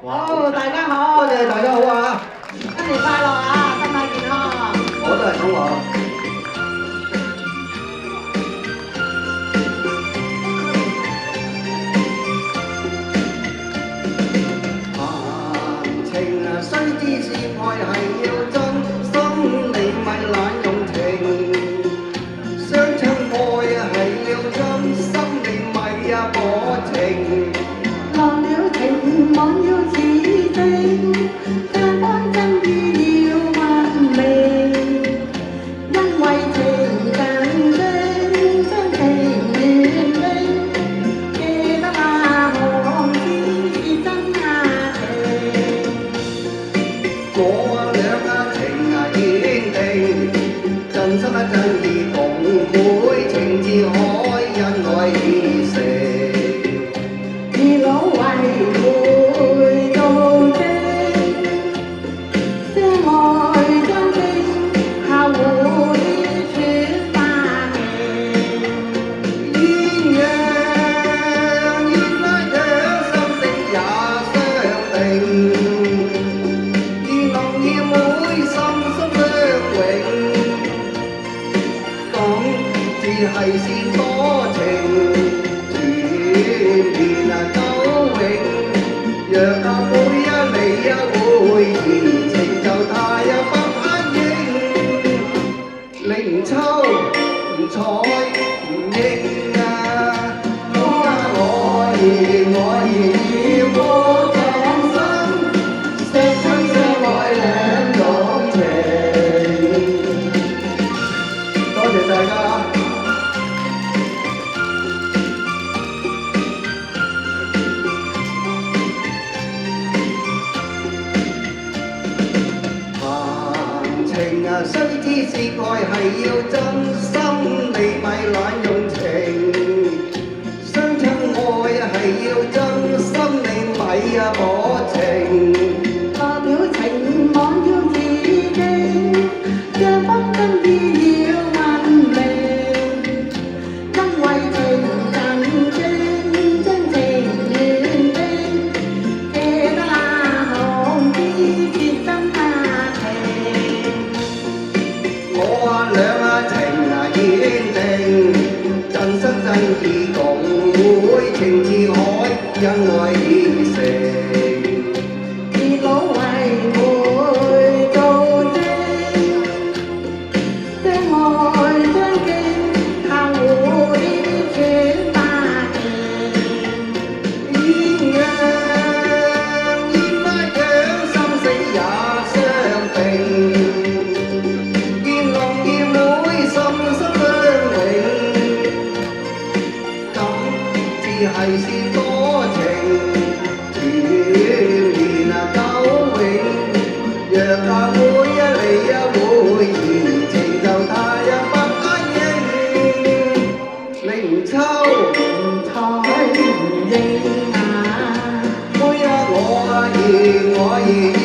哇！好，大家好，多謝大家好啊！新年快樂啊，身體健康。我都係咁話。談情啊，須知是愛係要真心，你咪懶用情。相親愛啊係要真心，你咪薄情。忘了情，忘了此情，相當真意要問明。因為情更真，將情願冰。記得那行知是真情。我倆情堅定，真心真意共會，情至海因愛而成。二老為會做證，相愛相稱，靠互於轉化命。鴛鴦鴛拉長，心聲也相定。願能要妹心心相永，咁至係是多情。若妹你會移情就太不應，你唔抽唔睬唔應啊！我要過長生，相親相愛兩種情。多謝大家。情啊，須知是愛係要真心，你咪懶用情。相親愛係要真心，你咪薄情。忘了情，忘了自己，將方真意要問明。因為情更真，將情願冰。記得那行知是真情。我倆情堅定，真心真意共會，情至海因愛而成。二老為會做證，相愛相敬，靠互於轉化命。鴛鴦鴛拉長，心聲也相定。見龍見妹心心相永，咁至係是多情。團年久永，若妹你會移情就太不應，你唔抽唔睬唔應啊！妹我要